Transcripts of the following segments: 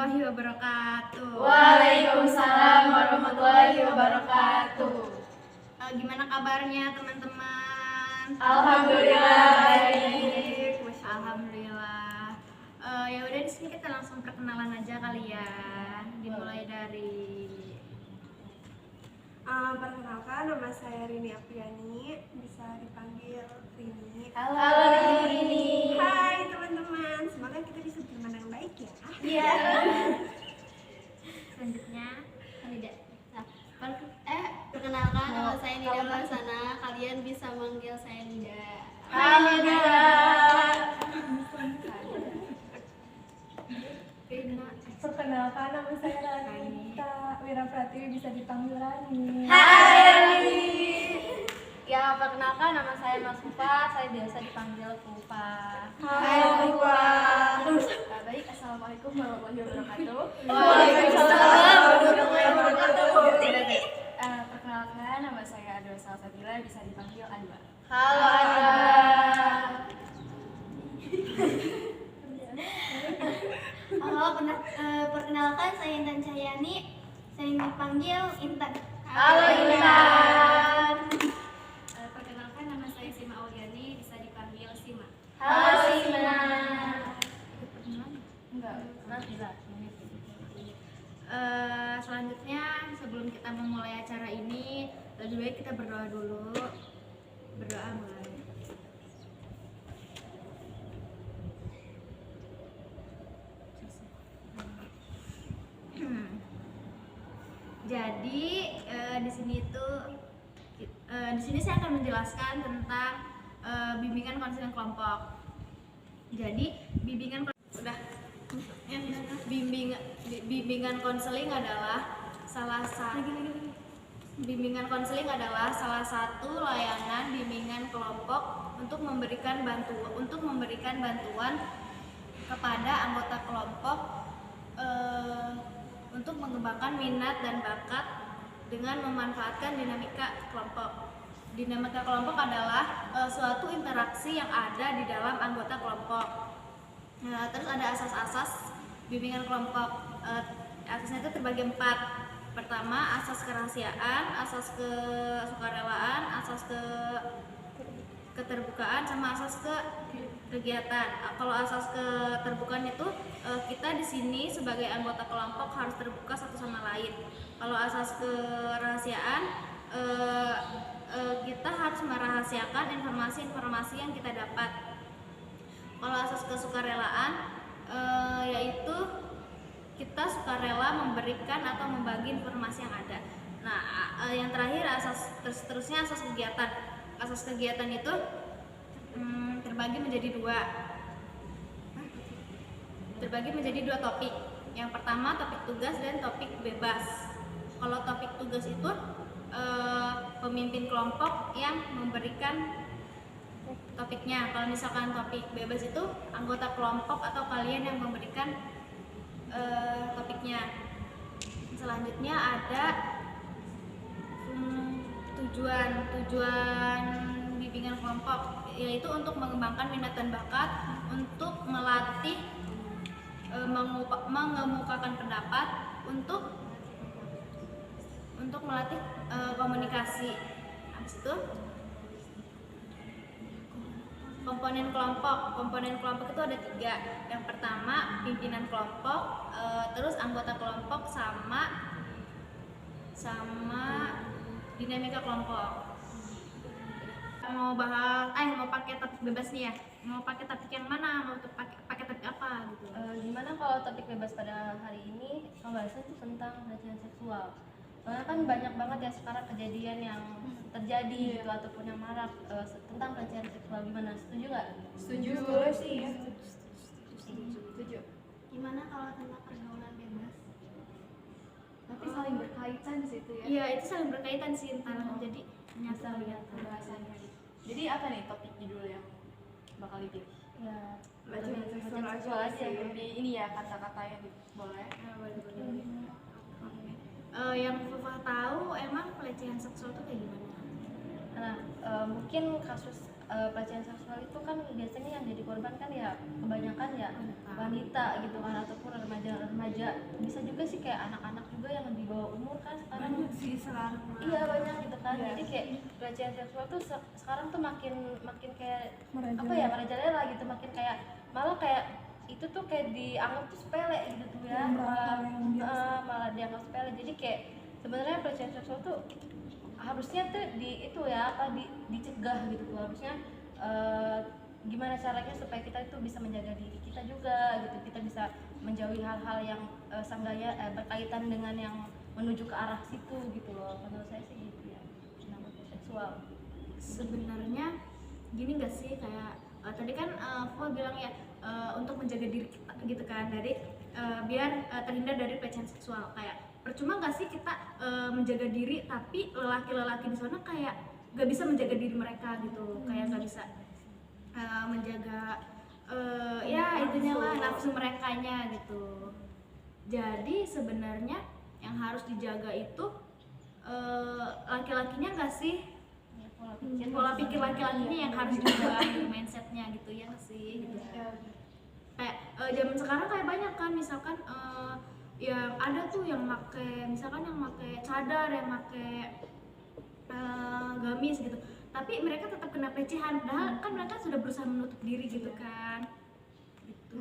warahmatullahi wabarakatuh. Waalaikumsalam warahmatullahi wabarakatuh. Gimana kabarnya teman-teman? Alhamdulillah baik. Alhamdulillah. Ya udah, di sini kita langsung perkenalan aja kali ya. Dimulai dari perkenalkan, nama saya Rini Apriani, bisa dipanggil Rini. Halo Rini. Hai teman-teman, semoga kita bisa berteman yang baik ya. Iya. selanjutnya Nida. Perkenalkan, nama saya Nida Marsana. Kalian bisa manggil saya Nida. Halo Nida. Perkenalkan, nama saya Ranita Wira Pratiwi, bisa dipanggil Rani. Hai Rani. Ya, perkenalkan, nama saya Mas Pupa. Saya biasa dipanggil Pupa. Hai Pupa. Baik, assalamualaikum warahmatullahi wabarakatuh. Waalaikumsalam warahmatullahi wabarakatuh. Perkenalkan, nama saya Adwa Salsabila, bisa dipanggil Adwa. Halo Adwa. Halo, perkenalkan saya Intan Cahyani. Saya dipanggil Intan. Halo Intan. Perkenalkan, nama saya Sima Auliani, bisa dipanggil Sima. Halo Sina. Enggak, nanti lah. Selanjutnya, sebelum kita memulai acara ini, lebih baik kita berdoa dulu. Berdoa mulai. Jadi di sini saya akan menjelaskan tentang bimbingan konseling kelompok. Jadi bimbingan konseling adalah salah satu layanan bimbingan kelompok untuk memberikan bantuan kepada anggota kelompok untuk mengembangkan minat dan bakat dengan memanfaatkan dinamika kelompok. Dinamika kelompok adalah suatu interaksi yang ada di dalam anggota kelompok. Terus ada asas-asas bimbingan kelompok. Asasnya itu terbagi 4. Pertama, asas kerahasiaan, asas kesukarelaan, asas keterbukaan, sama asas kegiatan. Kalau asas keterbukaan itu kita di sini sebagai anggota kelompok harus terbuka satu sama lain. Kalau asas kerahasiaan, kita harus merahasiakan informasi-informasi yang kita dapat. Kalau asas kesukarelaan, yaitu kita sukarela memberikan atau membagi informasi yang ada. Nah, yang terakhir terusnya asas kegiatan. Asas kegiatan itu terbagi menjadi dua topik. Yang pertama topik tugas dan topik bebas. Kalau topik tugas itu pemimpin kelompok yang memberikan topiknya. Kalau misalkan topik bebas itu anggota kelompok atau kalian yang memberikan topiknya. Selanjutnya ada tujuan bimbingan kelompok, yaitu untuk mengembangkan minat dan bakat, untuk melatih mengemukakan pendapat, untuk melatih komunikasi. Habis itu komponen kelompok itu ada 3. Yang pertama pimpinan kelompok, terus anggota kelompok, sama dinamika kelompok. Mau pakai topik bebas nih ya? Mau pakai topik yang mana? Mau pakai topik apa gitu? Gimana kalau topik bebas pada hari ini pembahasan itu tentang pelecehan seksual? Soalnya kan banyak banget ya sekarang kejadian yang terjadi gitu, ataupun yang marak tentang pelecehan seksual. Gimana? Setuju nggak? Setuju sih. Setuju. Gimana kalau tentang pergaulan bebas? Tapi saling berkaitan di situ ya. Iya, itu saling berkaitan sih, ntar jadi Bisa lihat pembahasannya. Jadi apa nih topik judul yang bakal dipilih? Ya, Pelecehan seksual aja yang lebih ini ya, kata-kata yang boleh. Yang Fufa tahu emang pelecehan seksual itu kayak gimana? Nah, mungkin kasus pelecehan seksual itu kan biasanya yang jadi korban kan ya kebanyakan ya wanita gitu kan, ataupun remaja ya bisa juga sih kayak anak-anak juga yang di bawah umur kan sekarang. Banyak sih sekarang. Iya banyak gitu kan. Iya. Jadi kayak pelecehan seksual tuh sekarang tuh makin kayak Merajalela. apa ya, merajalela gitu, makin kayak malah kayak itu tuh kayak dianggap tuh sepele gitu tuh ya. Malah dianggap sepele. Jadi kayak sebenarnya pelecehan seksual tuh harusnya tuh itu ya apa dicegah gitu tuh. Harusnya gimana caranya supaya kita itu bisa menjaga diri kita juga gitu, kita bisa menjauhi hal-hal yang seenggaknya berkaitan dengan yang menuju ke arah situ gitu loh. Menurut saya sih gitu ya, tentang pelecehan seksual. Sebenarnya gini nggak sih, kayak tadi kan Fua bilang ya untuk menjaga diri kita gitu kan, dari biar terhindar dari pelecehan seksual. Kayak percuma nggak sih kita menjaga diri tapi lelaki-lelaki di sana kayak nggak bisa menjaga diri mereka gitu, kayak nggak bisa menjaga ya intinya lah nafsu merekanya gitu. Jadi sebenarnya yang harus dijaga itu laki-lakinya nggak sih, pola pikir laki-lakinya yang harus diubah mindsetnya gitu ya nggak sih gitu. Kayak zaman sekarang kayak banyak kan, misalkan yang ada tuh yang make, misalkan yang make cadar, yang make gamis gitu, tapi mereka tetap kena pelecehan, padahal kan mereka sudah berusaha menutup diri gitu kan gitu.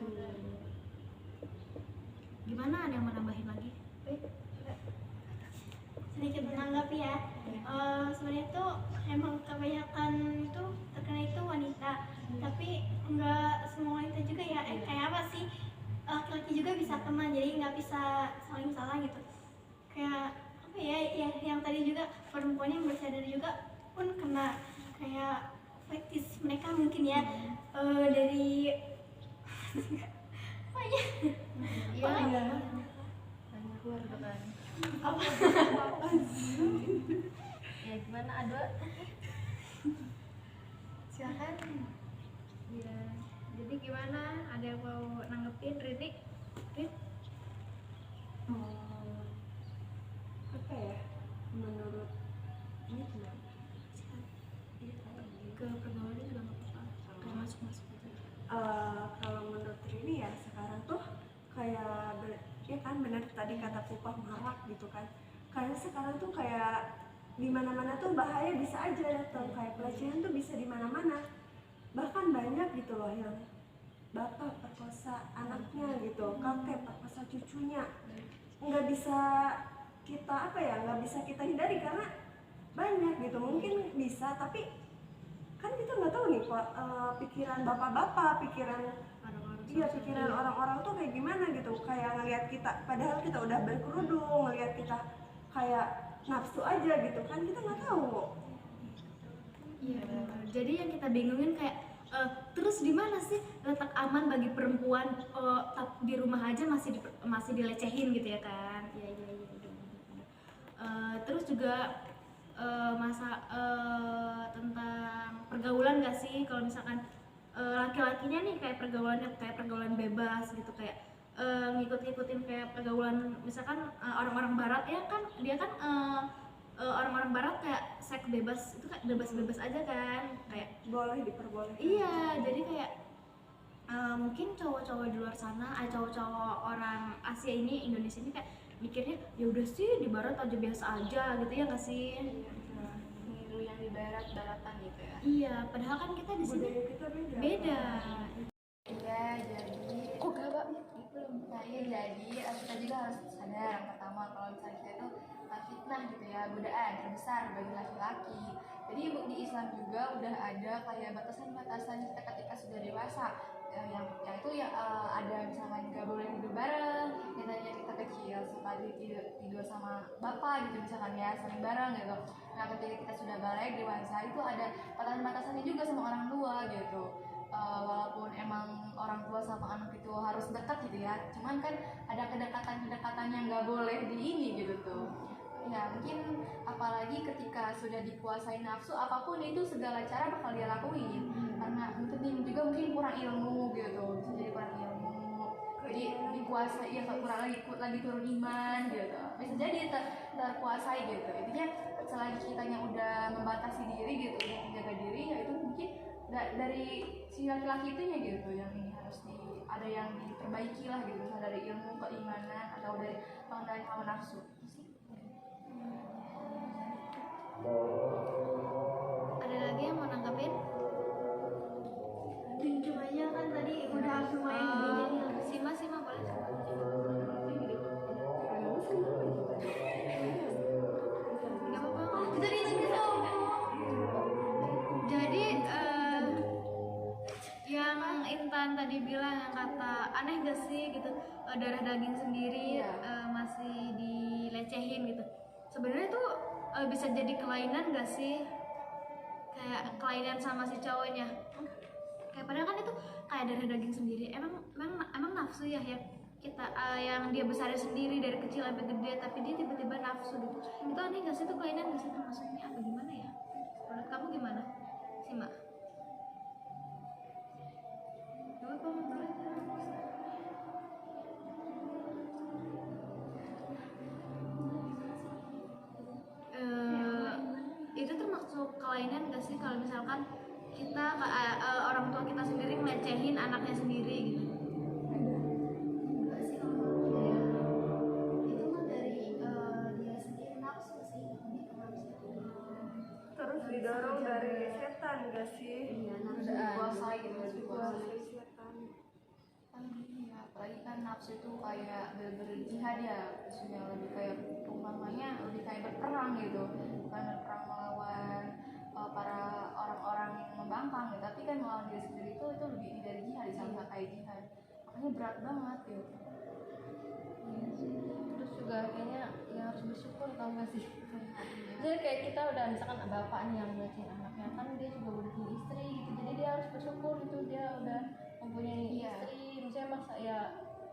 Gimana, ada yang mau nambahin lagi? Sedikit menanggapi ya. Sebenarnya tuh emang kebanyakan itu terkena itu wanita, tapi enggak semua wanita juga ya. Kayak apa sih, laki-laki juga bisa kena, jadi nggak bisa saling salah gitu. Kayak apa ya, yang tadi juga perempuan yang bercadar juga pun kena, kayak fetish mereka mungkin ya, dari apa ya, Iya. Banyak gitu kan. apa Ya gimana ada? silakan. Ya, jadi gimana? Ada yang mau nanggepin, Rini? Apa ya, menurut ini gimana? Ke pergaulannya juga nggak apa-apa, kayak masuk-masuk gitu. Kalau menurut Rini ya sekarang tuh kayak ya kan benar tadi kata Pupah marak gitu kan. Kayak sekarang tuh kayak di mana-mana tuh bahaya bisa aja datang, kayak pelecehan tuh bisa di mana-mana. Bahkan banyak gitu loh yang bapak perkosa anaknya gitu, kakek perkosa cucunya. Nggak bisa kita apa ya, nggak bisa kita hindari karena banyak gitu. Mungkin bisa, tapi kan kita nggak tahu nih pikiran bapak-bapak, pikiran orang-orang tuh kayak gimana gitu. Kayak ngelihat kita, padahal kita udah berkerudung, ngelihat kita kayak nafsu aja gitu kan, kita nggak tahu. Iya. Jadi yang kita bingungin kayak terus di mana sih letak aman bagi perempuan di rumah aja masih dilecehin gitu ya kan? Iya. Terus juga tentang pergaulan nggak sih, kalau misalkan laki-lakinya nih kayak pergaulan bebas gitu, kayak ngikut-ngikutin kayak pergaulan misalkan orang-orang barat ya kan, dia kan orang-orang barat kayak seks bebas, itu kan bebas-bebas aja kan, kayak Boleh diperbolehkan. iya. Jadi kayak mungkin cowok-cowok di luar sana, cowok-cowok orang Asia ini, Indonesia ini kayak mikirnya ya udah sih di barat aja biasa aja gitu ya nggak sih? Niru yang di barat-baratan gitu ya. Iya, padahal kan kita di sini Budaya kita beda. Iya, jadi Kok gak Pak? nah iya jadi kita juga harus sadar yang pertama kalau misalnya kita itu fitnah gitu ya, godaan terbesar bagi laki-laki. Jadi di Islam juga udah ada kayak batasan-batasan kita ketika sudah dewasa, yang itu ya ada misalkan nggak boleh tidur bareng, yang tadinya kita kecil suka tidur sama bapak gitu misalkan ya, saling bareng gitu. Nah ketika kita sudah balik dewasa itu ada batasan-batasannya juga sama orang tua gitu. Walaupun emang orang tua sama anak itu harus dekat gitu ya, cuman kan ada kedekatan yang nggak boleh di ini gitu tuh ya. Mungkin apalagi ketika sudah dikuasai nafsu, apapun itu segala cara bakal dia lakuin, karena mungkin juga kurang ilmu gitu, bisa jadi kurang ilmu, jadi dikuasai ya, lagi turun iman gitu, bisa jadi terkuasai gitu. Intinya selagi kitanya udah membatasi diri gitu, udah menjaga diri, ya itu mungkin dari si laki-laki itunya gitu yang ini harus ada yang diperbaiki lah gitu, misalnya dari ilmu keimanan atau dari pengendalian hawa nafsu. Ada lagi yang mau nanggapin? Tunjuk aja kan tadi udah lumayan gede jadi Sima boleh. Nggak apa-apa. Jadi yang Intan tadi bilang yang kata aneh gak sih gitu, darah daging sendiri masih dilecehin gitu. Sebenarnya tuh bisa jadi kelainan gak sih? Kayak kelainan sama si cowoknya. Kayak padahal kan itu kayak darah daging sendiri. Emang nafsu ya kita yang dia besarin sendiri dari kecil sampai gede, tapi dia tiba-tiba nafsu gitu. Itu aneh gak sih, itu kelainan gak sih, maksudnya apa gimana ya? Menurut kamu gimana, Sima? Itu termasuk kelainan gak sih kalau misalkan kita orang tua kita sendiri ngelecehin anaknya sendiri gitu? enggak sih kalau itu mah dari dia sendiri nafsu sih, lebih ke nafsu. Terus didorong dari setan gak sih? Iya, nafsu dikuasai gitu, Dikuasai setan. Ya, apalagi kan nafsu itu kayak bener-bener jihad ya, maksudnya lebih kayak umpamanya lebih kayak berperang gitu, bukan berperang melawan para orang-orang yang membangkang gitu, tapi kan melawan diri sendiri itu lebih dari jihad, sama kayak jihad, makanya berat banget gitu. Terus juga kayaknya ya harus bersyukur, tau gak sih? Jadi kayak kita udah misalkan bapak nih yang ngelecehin anaknya, kan dia juga udah punya istri gitu, jadi dia harus bersyukur gitu, dia udah mempunyai istri. Maksudnya masa ya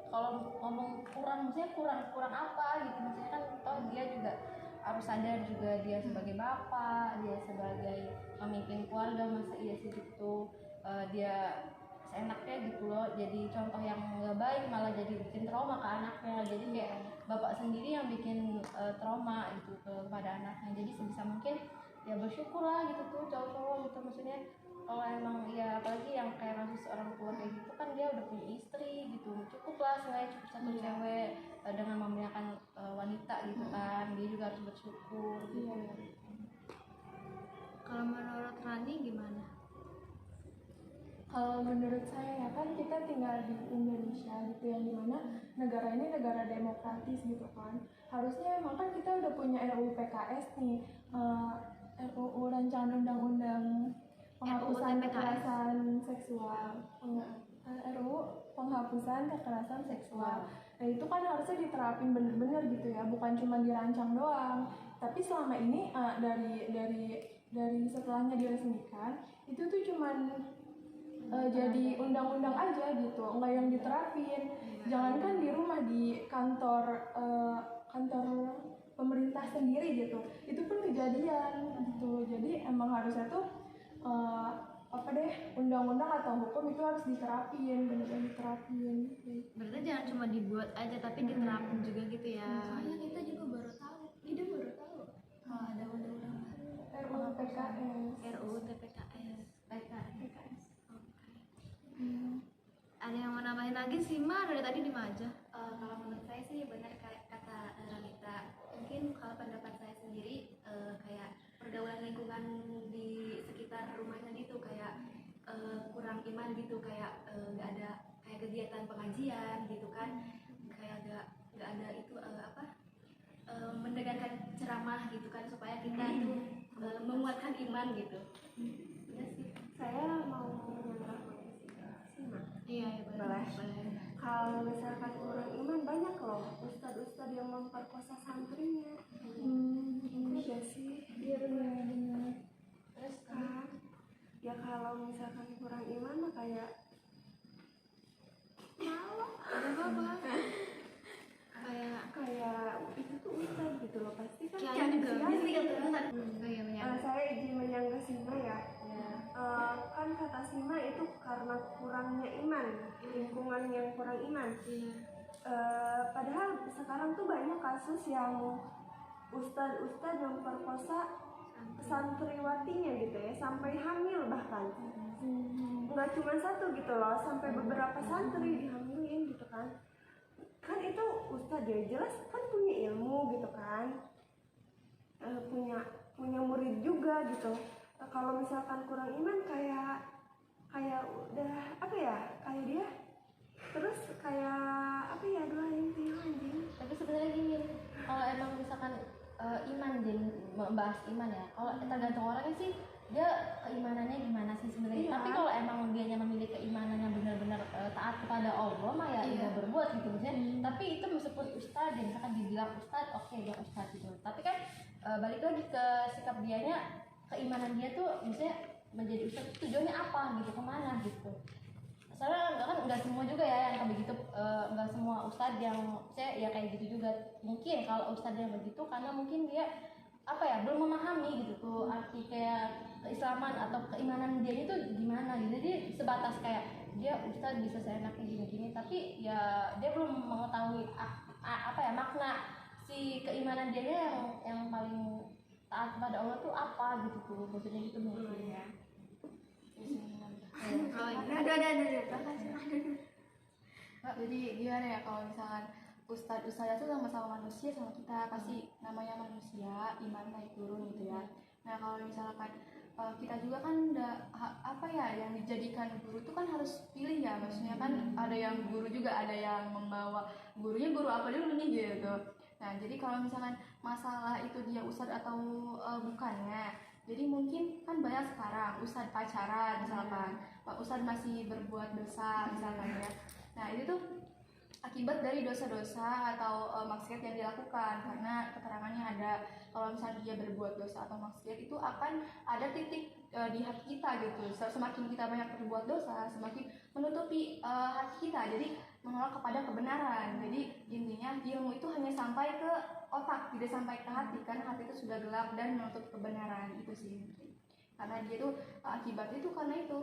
kalau ngomong kurang, maksudnya kurang apa gitu, maksudnya kan toh dia juga harus sadar juga dia sebagai bapak, dia sebagai pemimpin keluarga, masa iya sih gitu dia seenaknya gitu loh, jadi contoh yang nggak baik malah jadi bikin trauma ke anaknya. Jadi kayak bapak sendiri yang bikin trauma gitu kepada anaknya. Jadi sebisa mungkin ya bersyukur lah gitu tuh cowok-cowok gitu, maksudnya kalau emang ya apalagi yang kayak kasus orang tua kayak gitu kan dia udah punya istri gitu, cukup lah selain cukup satu cewek dengan memuliakan wanita gitu kan, dia juga harus bersyukur gitu. Kalau menurut Rani gimana? Kalau menurut saya ya kan kita tinggal di Indonesia gitu, yang dimana negara ini negara demokratis gitu kan, harusnya emang kan kita udah punya RUU PKS nih, RUU rancangan undang-undang penghapusan kekerasan seksual, RUU penghapusan kekerasan seksual. Nah itu kan harusnya diterapin bener-bener gitu ya, bukan cuma dirancang doang. Tapi selama ini dari setelahnya diresmikan itu tuh cuman jadi undang-undang aja gitu, nggak yang diterapin. Jangankan di rumah, di kantor pemerintah sendiri gitu, itu pun kejadian gitu. Jadi emang harusnya tuh undang-undang atau hukum itu harus diterapin, benar-benar diterapin. Berarti jangan cuma dibuat aja tapi diterapin juga gitu ya. Soalnya kita juga baru tahu, kita baru tahu kalau ada undang-undang RUU PKS. RUU TPKS. PKS. Ada yang mau nambahin lagi sih, Ma? Dari tadi di aja. Kalau menurut saya sih benar kayak kata Ramita, mungkin kalau pendapat saya sendiri kayak pergaulan lingkungan di sekitar rumahnya gitu kayak kurang iman gitu, kayak nggak ada kayak kegiatan pengajian gitu kan, kayak nggak ada itu mendengarkan ceramah gitu kan, supaya kita itu menguatkan iman gitu. Udah sih. Saya mau menambahkan Sima. Iya, Boleh. Kalau misalkan kurang iman, banyak loh ustadz-ustadz yang memperkosa santrinya. Iya sih. Iya benar. Terus Kan? Ya kalau misalkan kurang iman mah kayak ada apa? kayak itu tuh ustadz gitu loh, pasti kan Kiai juga. saya izin menyanggah Sima ya. Kan kata Sima itu karena kurangnya iman, lingkungan yang kurang iman. Padahal sekarang tuh banyak kasus yang ustadz yang perkosa santriwatinya gitu ya, sampai hamil bahkan. Nggak cuma satu gitu loh, sampai beberapa santri dihamilin gitu kan. Kan itu ustadz ya, jelas kan punya ilmu gitu kan, punya murid juga gitu. Kalau misalkan kurang iman kayak udah apa ya, kayak dia terus kayak apa ya, doain anjing. Tapi sebenarnya gini, kalau emang misalkan iman, Jin, membahas iman ya, kalau tergantung orangnya sih dia keimanannya gimana sih sebenarnya. Iya. Tapi kalau emang dianya memiliki keimanan yang benar-benar taat kepada Allah mah ya dia berbuat gitu maksudnya. Tapi itu meskipun ustadz, ya misalkan dibilang ustadz, oke dia ustadz gitu. Tapi kan balik lagi ke sikap dianya, keimanan dia tuh maksudnya menjadi ustadz tujuannya apa gitu, kemana gitu. Soalnya nggak semua juga ya yang kayak begitu, nggak semua ustadz yang ya kayak gitu juga. Mungkin kalau ustadz yang begitu karena mungkin dia apa ya, belum memahami gitu tuh arti kayak keislaman atau keimanan dia itu gimana gitu. Jadi sebatas kayak dia ustadz bisa seenaknya gini-gini, tapi ya dia belum mengetahui apa ya makna si keimanan dia yang paling taat kepada Allah tuh apa gitu tuh, maksudnya gitu mungkin ya. Jadi gimana ya, kalau misalkan ustadz itu sama-sama manusia sama kita, pasti namanya manusia, iman naik turun gitu ya. Nah kalau misalkan kita juga kan apa ya, yang dijadikan guru itu kan harus pilih ya, maksudnya kan ada yang guru juga, ada yang membawa gurunya guru apa dulu nih gitu. Nah jadi kalau misalkan masalah itu dia ustadz atau bukannya, jadi mungkin kan banyak sekarang ustadz pacaran misalkan, ustadz masih berbuat dosa misalkan ya. Nah itu tuh akibat dari dosa-dosa atau maksiat yang dilakukan, karena keterangannya ada kalau misalnya dia berbuat dosa atau maksiat itu akan ada titik di hati kita gitu. Semakin kita banyak berbuat dosa, semakin menutupi hati kita, jadi menolak kepada kebenaran. Jadi intinya ilmu itu hanya sampai ke otak, tidak sampai ke hati, karena hati itu sudah gelap dan menutup kebenaran. Itu sih mungkin karena dia tuh akibatnya itu karena itu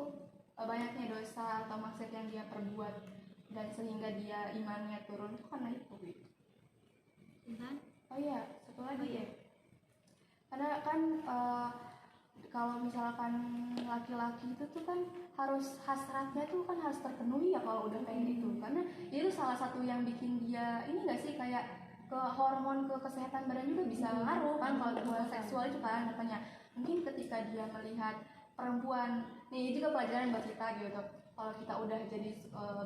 banyaknya dosa atau maksiat yang dia perbuat, dan sehingga dia imannya turun itu karena itu gitu. Oh iya, satu lagi ya, karena kan kalau misalkan laki-laki itu tuh kan harus hasratnya tuh kan harus terpenuhi ya kalau udah kayak gitu, karena itu salah satu yang bikin dia ini nggak sih, kayak ke hormon, ke kesehatan badan juga bisa ngaruh kan. Kalau hubungan seksual itu kan katanya mungkin ketika dia melihat perempuan, nih juga pelajaran buat kita gitu. Kalau kita udah jadi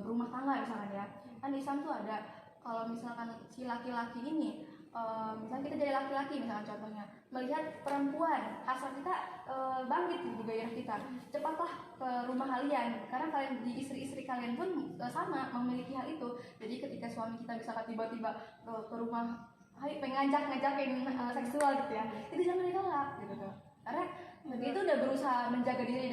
berumah tangga misalkan ya, kan di Islam tuh ada kalau misalkan si laki-laki ini misalnya kita jadi laki-laki misalkan contohnya melihat perempuan, hasrat kita bangkit di gairah kita, cepatlah ke rumah kalian, karena kalian di istri-istri kalian pun sama memiliki hal itu. Jadi ketika suami kita bisa tiba-tiba ke rumah, hai pengen ngajakin seksual gitu ya, itu jangan ditolak gitu tuh, karena itu udah berusaha menjaga diri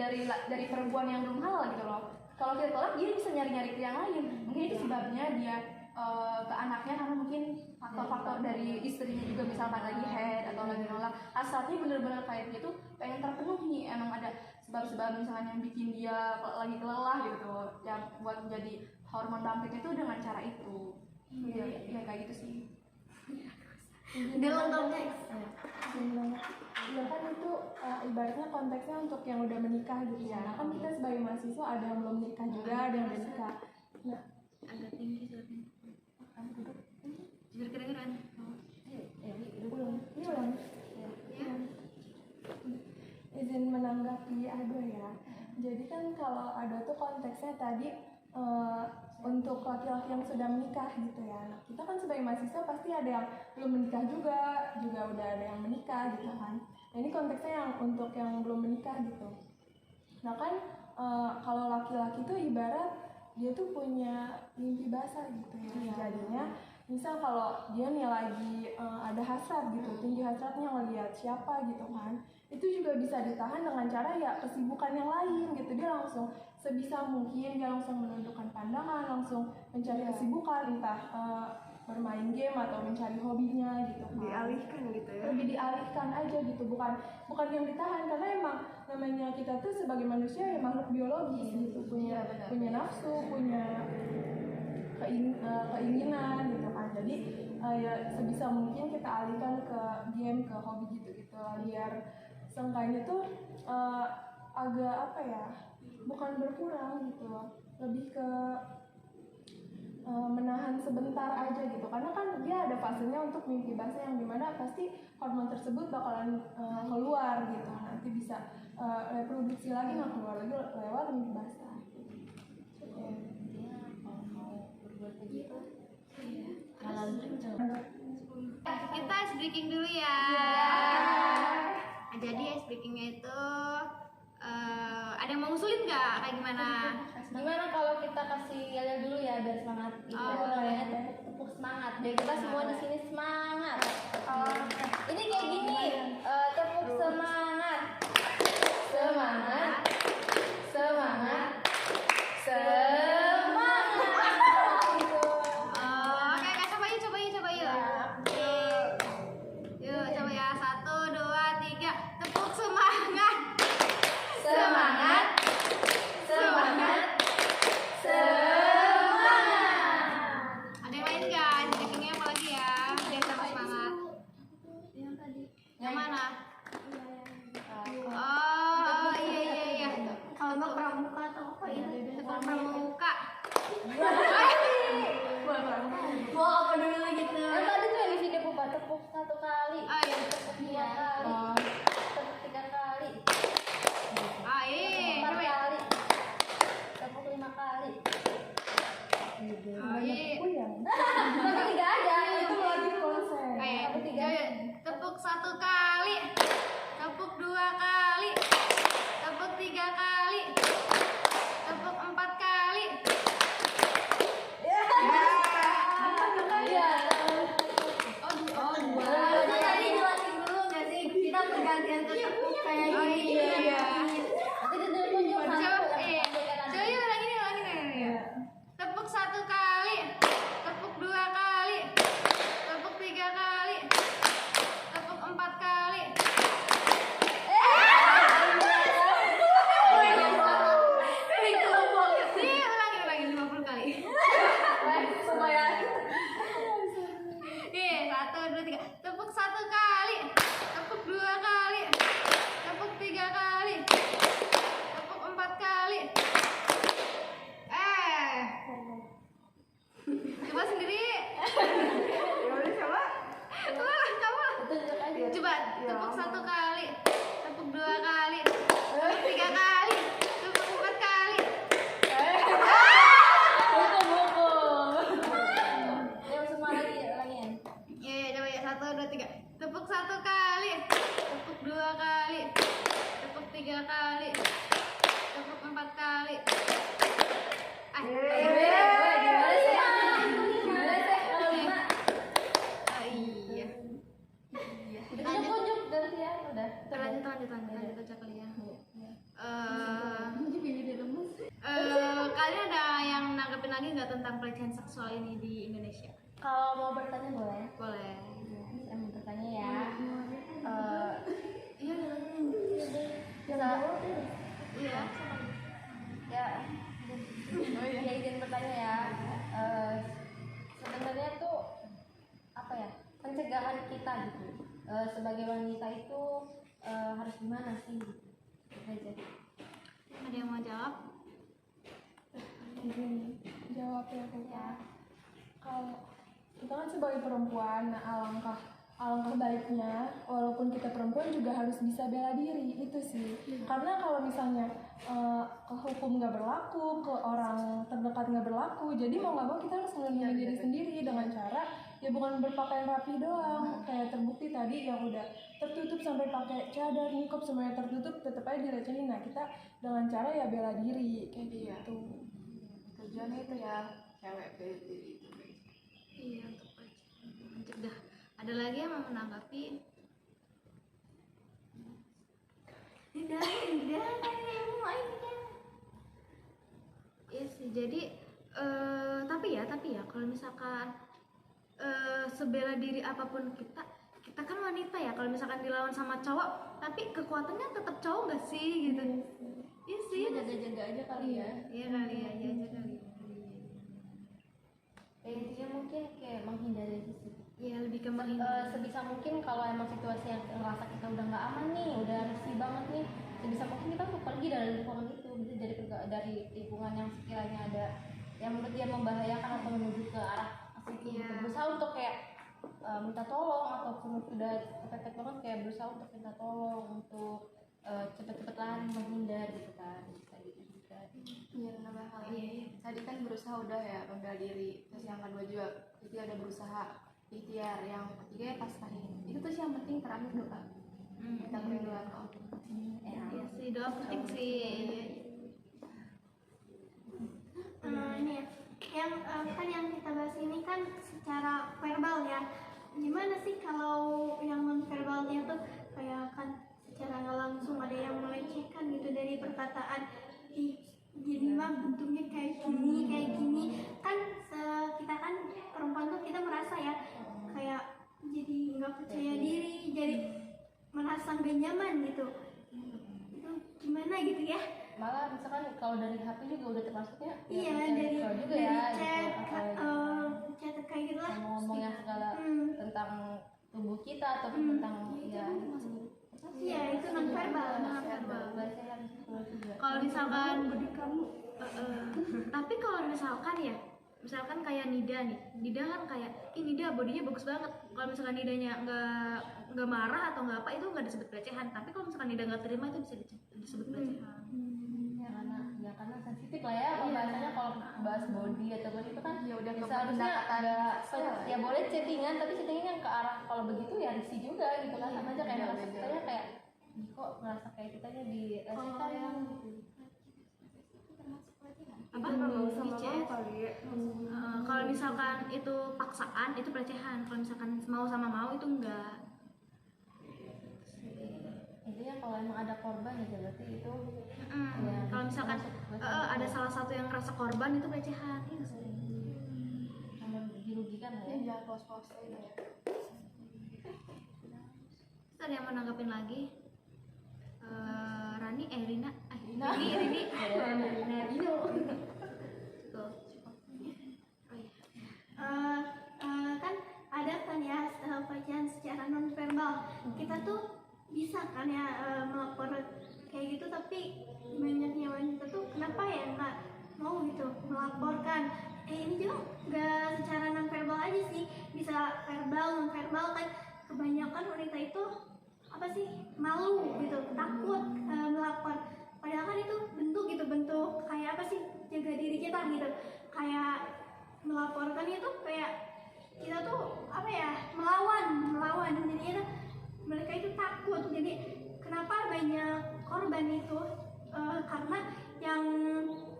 dari perempuan yang belum halal gitu loh. Kalau kita tolak, dia bisa nyari-nyari ke yang lain. Mungkin itu sebabnya dia ke anaknya, karena mungkin faktor-faktor dari istrinya juga, misalkan lagi head atau lagi nolak, hasratnya bener-bener kayak dia tuh pengen terpenuhi. Emang ada sebab-sebab misalnya yang bikin dia lagi kelelah gitu, yang buat menjadi hormon bangkit itu dengan cara itu. Ya kayak gitu sih. Dalam konteks Ya kan itu ibaratnya konteksnya untuk yang udah menikah gitu ya. Nah kan kita sebagai mahasiswa ada yang belum menikah juga, ada yang udah nikah. Nah, agak tinggi suaranya biar kedengeran. Ini ulang. Izin menanggapi Ado ya. Jadi kan kalau Ado tuh konteksnya tadi untuk laki-laki yang sudah menikah gitu ya. Nah kita kan sebagai mahasiswa pasti ada yang belum menikah juga udah ada yang menikah gitu kan. Nah ini konteksnya yang untuk yang belum menikah gitu. Nah kan kalau laki-laki tuh ibarat dia tuh punya mimpi basah gitu ya. Jadinya misal kalau dia nih lagi ada hasrat gitu, tinggi hasratnya ngelihat siapa gitu kan, itu juga bisa ditahan dengan cara ya kesibukan yang lain gitu. Dia langsung sebisa mungkin dia langsung menundukkan pandangan, langsung mencari kesibukan, entah bermain game atau mencari hobinya gitu kan. Dialihkan gitu ya. Lebih dialihkan aja gitu, bukan yang ditahan, karena emang namanya kita tuh sebagai manusia ya makhluk biologis gitu, punya nafsu, punya keinginan gitu kan. Jadi ya sebisa mungkin kita alihkan ke game, ke hobi gitu biar seenggaknya tuh agak apa ya, bukan berkurang gitu, lebih ke menahan sebentar aja gitu, karena kan dia ada fasenya untuk mimpi basah yang dimana pasti hormon tersebut bakalan keluar gitu, nanti bisa reproduksi lagi nggak keluar lagi lewat mimpi basah. Intinya kalau mau berbuat begitu halal dulu. Kita ice breaking dulu ya. Jadi ice breakingnya itu ada yang mau ngusulin nggak kayak gimana? Gimana kalau kita kasih yel dulu ya biar semangat gitu. Kayaknya tepuk semangat. Biar kita semua di sini semangat. Ini kayak gini, tepuk semangat. Semangat. Semangat. Semangat. Gitu. Oke, Kak, coba yuk. Yuk, coba ya. 1, 2, 3. Tepuk semangat. Semangat. Semangat. Semangat. Ada yang lain nggak? Ice breakingnya apa lagi ya? Biar tambah semangat. Yang mana? Oh, iya. Kalau nggak pramuka atau apa ya? Tepuk pramuka. Mau apa dulu gitu? Yang tadi tuh yang di video Pupa, tepuk 1 kali, Oh iya. tepuk 2 kali, tepuk 3 kali, Ah, iya. 4 Coba ya. kali, tepuk 5 kali. Oh, iya. Tepuk 3 aja. Itu lagi konsen. Tepuk 3. Tepuk 1 kali. Tepuk 2 kali. Tepuk 3 kali. Tepuk 4 kali. Iya. Itu tadi jelasin dulu nggak sih? Kita bergantian tepuk kayak Oh, gini. iya. Nanti ditunjuk Coba, satu. coba yuk ulangin. Tepuk 1 kali. Tepuk 2 kali. Tepuk 3 kali. Tepuk 4 kali. Nih, ulangin 50 kali. Supaya Nih, 1, 2, 3. Tepuk 1 kali. Tepuk 2 kali. Tepuk 3 kali. Tepuk 4 kali. Coba sendiri. tunjuk aja. Coba tepuk 1 kali. Tepuk 2 kali. Tepuk 3 kali. Tepuk 4 kali. Buku. Yang semua lagi ulangin. Ya, coba ya. 1, 2, 3. Tepuk 1 kali. Tepuk 2 kali. Tepuk 3 kali. Tepuk 4 kali. Gimana sih kalau 5? Iya. Tunjuk gantian udah. Lanjut aja kali ya. Kalian ada yang nanggepin lagi nggak tentang pelecehan seksual ini di Indonesia? Kalau mau bertanya boleh. Boleh. Saya mau bertanya ya. Iya, Iya. Ya. Ya izin bertanya ya. Sebenarnya tuh apa ya, pencegahan kita gitu sebagai wanita itu harus gimana sih? Aja. Ada yang mau jawab? Izin jawab ya Kak. Kalau kita kan sebagai perempuan, nah alangkah baiknya walaupun kita perempuan juga harus bisa bela diri, itu sih. Karena kalau misalnya ke hukum nggak berlaku, ke orang terdekat nggak berlaku, jadi mau nggak mau kita harus melindungi diri sendiri dengan cara ya bukan berpakaian rapi doang, kayak terbukti tadi yang udah tertutup sampai pakai cadar, niqab semuanya tertutup tetap aja dilecehin. Nah kita dengan cara ya bela diri kayak gitu. Tujuannya itu ya cewek bela diri itu. Iya, untuk mencegah. Ada lagi yang mau menanggapi? Iya sih, jadi tapi ya kalau misalkan sebela diri apapun kita kan wanita ya, kalau misalkan dilawan sama cowok tapi kekuatannya tetap cowok nggak sih gitu. Iya sih, Jaga-jaga aja kali ya. iya kali aja kali. Ya, intinya mungkin kayak menghindari aja sih. Ya lebih ke sebisa mungkin kalau emang situasi yang ngerasa kita udah nggak aman nih, udah risih banget nih, sebisa mungkin kita untuk pergi dari lingkungan itu, bisa dari lingkungan yang sekiranya ada yang menurut dia membahayakan atau menuju ke arah situ. Berusaha untuk kayak minta tolong, ataupun sudah kepepet banget kayak berusaha untuk minta tolong untuk cepet-cepet lari menghindar gitu kan, bisa gitu juga. Iya, nambah hal ini. Tadi kan berusaha udah ya membela diri. Terus yang kedua juga itu ada berusaha, ikhtiar. Yang ketiga ya pasrahin. Itu terus yang penting terakhir doa. Kita kerinduan Allah. Iya sih, doa penting sih. Ini ya, yang kan yang kita bahas ini kan secara verbal ya. Gimana sih kalau yang non verbalnya tuh kayak kan secara nggak langsung ada yang melecehkan gitu dari perkataan, gini mah bentuknya kayak gini kan kita kan perempuan tuh kita merasa ya kayak jadi nggak percaya diri, jadi merasa gak nyaman gitu. Itu gimana gitu ya? Malah misalkan kalau dari HP juga udah termasuknya Iya, dari juga ya chat, gitu. chat kayak gitu lah. Ngomong yang segala tentang tubuh kita ataupun tentang ya Iya, itu non verbal. pelecehan seksual juga. Kalau misalkan tapi kalau misalkan kayak Nida nih, Nida kan kayak Nida bodinya bagus banget. Kalau misalkan Nidanya nggak marah atau nggak apa, itu nggak disebut pelecehan. Tapi kalau misalkan Nida nggak terima, itu bisa disebut pelecehan. Ya karena sensitif lah ya pembahasannya. Kalau bahas body ataupun itu kan Ya udah seharusnya ya boleh chattingan, tapi chattingan yang ke arah kalau begitu ya risih juga gitu kan. Sama aja kayak ngerasa kitanya kayak kok ngerasa kayak kitanya dilecehkan ya gitu. Apa? Mau sama Di mau chat. kali ya. Kalau misalkan itu paksaan, itu pelecehan. Kalau misalkan mau sama mau, itu enggak. Intinya kalau emang ada korban ya berarti itu ya, Kalau misalkan ada salah satu yang ngerasa korban, itu pelecehan. Iya nggak sih? sama dirugikan lah ya. Jangan pos-pos aja ya. Terus ada yang mau nanggapin lagi? Rina, Rini. Tuh. Kan ada kan ya pelecehan secara non verbal. Kita tuh bisa kan ya melapor kayak gitu, tapi banyaknya wanita tuh kenapa ya nggak mau gitu melaporkan. Ini juga nggak secara non verbal aja sih, bisa verbal non verbal kan. Kebanyakan wanita itu apa sih, malu gitu, takut melapor. Padahal kan itu bentuk kayak apa sih, jaga diri kita gitu. Kayak melaporkan itu kayak kita tuh apa ya, melawan. Jadinya tuh mereka itu takut. Jadi kenapa banyak korban itu karena yang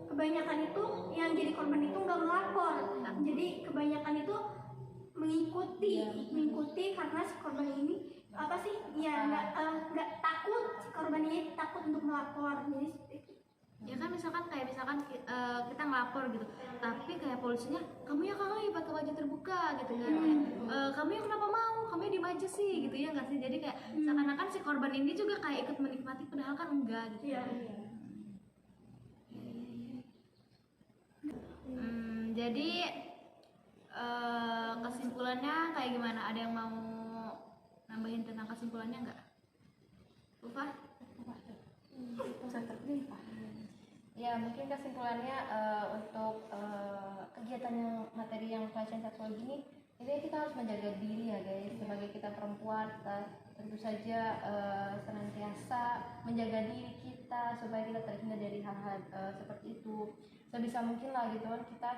kebanyakan itu yang jadi korban itu nggak melapor. Jadi kebanyakan itu mengikuti karena si korban ini apa sih ya nggak takut, si korban ini takut untuk melapor. Jadi Ya kan misalkan kita ngelapor gitu, tapi kayak polisinya, kamu ya pakai baju terbuka gitu kan, kamu ya kenapa mau, kamu ya diem aja sih gitu ya nggak sih. Jadi kayak seakan-akan si korban ini juga kayak ikut menikmati, padahal kan enggak gitu. Iya. Jadi kesimpulannya kayak gimana? Ada yang mau nambahin tentang kesimpulannya nggak? Ufa? Ya mungkin kesimpulannya untuk kegiatan yang materi yang pelecehan seksual gini, ini kita harus menjaga diri ya guys. Sebagai kita perempuan, kita tentu saja senantiasa menjaga diri kita supaya kita terhindar dari hal-hal seperti itu. Sebisa mungkin lah gitu kan kita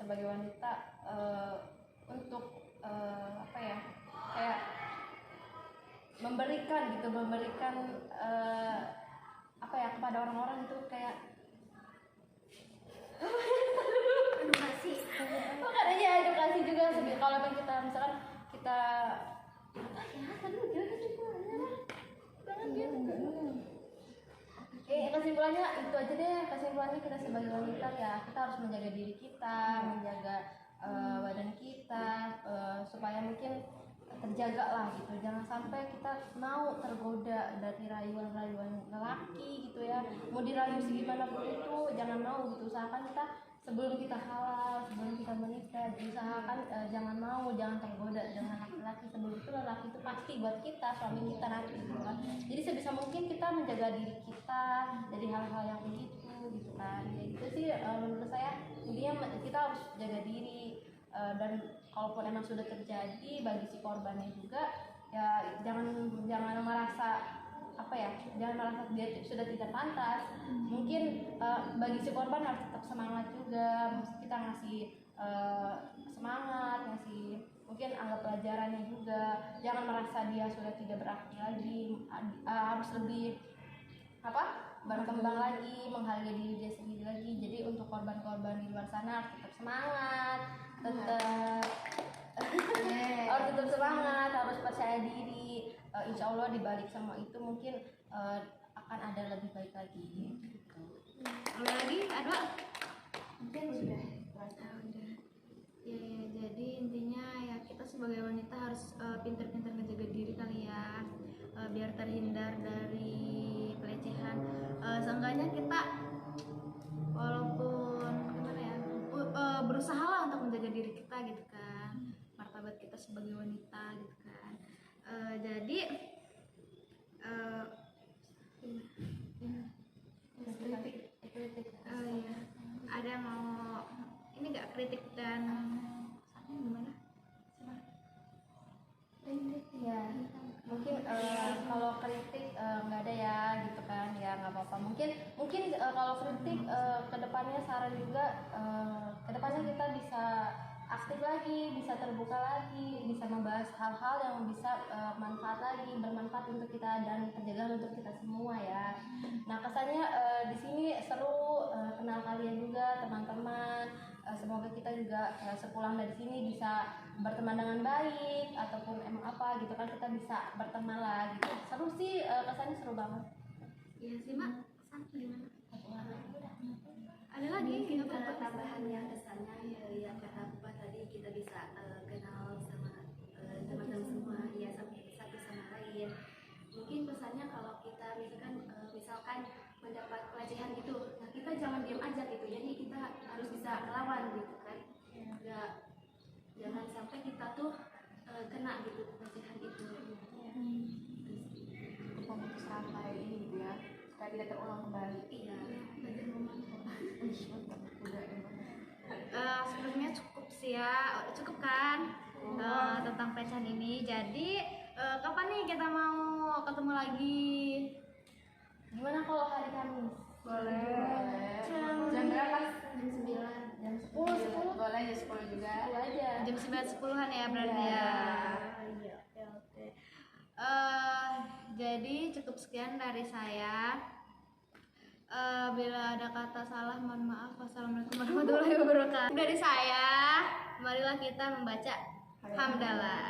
sebagai wanita untuk apa ya, kayak memberikan apa ya kepada orang-orang itu kayak Edukasi. bukan aja edukasi juga. Kalau memang kita misalkan kita kesimpulannya itu aja deh. Kesimpulannya kita sebagai wanita ya kita harus menjaga diri kita, menjaga badan kita supaya mungkin terjaga lah gitu. Jangan sampai kita mau tergoda dari rayuan-rayuan lelaki gitu ya. Mau dirayu segimana pun itu jangan mau gitu. Usahakan kita sebelum kita halal, sebelum kita menikah, diusahakan jangan mau, jangan tergoda dengan laki-laki laki-laki sebelum itu lelaki itu pasti buat kita, suami kita nanti gitu kan. Jadi sebisa mungkin kita menjaga diri kita dari hal-hal yang begitu gitu kan. Ya itu sih menurut saya intinya kita harus jaga diri, dan kalaupun emang sudah terjadi bagi si korbannya juga ya jangan merasa apa ya, jangan merasa dia sudah tidak pantas. Mungkin bagi si korban harus tetap semangat juga, mesti kita ngasih semangat, ngasih mungkin anggap pelajarannya juga, jangan merasa dia sudah tidak berarti lagi, harus lebih berkembang lagi, menghargai diri dia sendiri lagi. Jadi untuk korban-korban di luar sana harus tetap semangat, harus tetap semangat, harus percaya diri. Insya Allah dibalik semua itu mungkin akan ada lebih baik lagi. Ada lagi? Ada? Mungkin sudah. Ya, jadi intinya ya kita sebagai wanita harus pintar-pintar menjaga diri kali ya, biar terhindar dari pelecehan. Seenggaknya kita walaupun gimana ya, berusaha lah untuk menjaga diri kita gitu kan, martabat kita sebagai wanita gitu kan. Jadi iya, ada mau ini nggak kritik dan gimana? Ya mungkin kalau kritik nggak ada ya gitu kan, ya nggak apa-apa. Mungkin kalau kritik kedepannya saran juga, kedepannya kita bisa aktif lagi, bisa terbuka lagi, bisa membahas hal-hal yang bisa bermanfaat untuk kita dan pencegahan untuk kita semua ya. Nah kesannya di sini seru, kenal kalian juga teman-teman. Semoga kita juga sepulang dari sini bisa berteman dengan baik, ataupun emang apa gitu kan, kita bisa berteman lah gitu. Seru sih, kesannya seru banget. Iya sih Mak, kesan gimana? Ada lagi Mungkin nggak apa-apa? tambahan yang kesannya ya, yang kata Pupa tadi, kita bisa kenal sama teman-teman semua ya, satu sama lain. Mungkin pesannya kalau kita misalkan mendapat pelecehan gitu, nah kita jangan diam aja gitu, jadi kita harus bisa melawan gitu kan. Jangan sampai kita tuh kena gitu pelecehan itu. Memutus rantai ini gitu ya, supaya tidak terulang kembali. Iya. Sebenarnya cukup sih ya, cukup kan tentang pelecehan ini. Jadi kapan nih kita mau ketemu lagi? Gimana kalau hari Kamis? Boleh. Jam berapa? Jam 9. Jam 10. Boleh ya 10 juga. aja. Jam 9.10-an ya berarti ya. Iya, oke. Jadi cukup sekian dari saya. Bila ada kata salah mohon maaf. Wassalamualaikum warahmatullahi wabarakatuh. Dari saya, marilah kita membaca hamdalah.